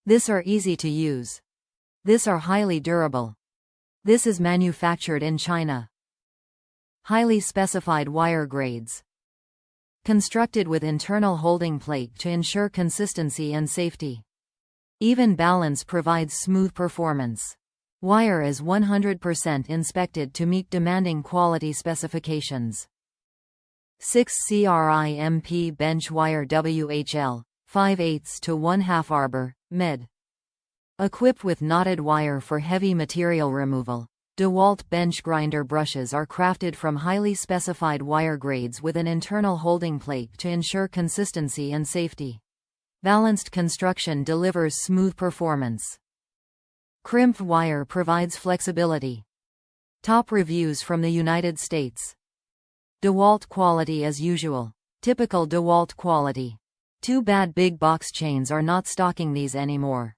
This are easy to use. This are highly durable. This is manufactured in China. Highly specified wire grades. Constructed with internal holding plate to ensure consistency and safety. Even balance provides smooth performance. Wire is 100% inspected to meet demanding quality specifications. 6 CRIMP bench wire WHL, 5/8 to 1/2 ARBOR, med. Equipped with knotted wire for heavy material removal. DEWALT bench grinder brushes are crafted from highly specified wire grades with an internal holding plate to ensure consistency and safety. Balanced construction delivers smooth performance. Crimped wire provides flexibility. Top reviews from the United States. DEWALT quality as usual. Typical DEWALT quality. Too bad big box chains are not stocking these anymore.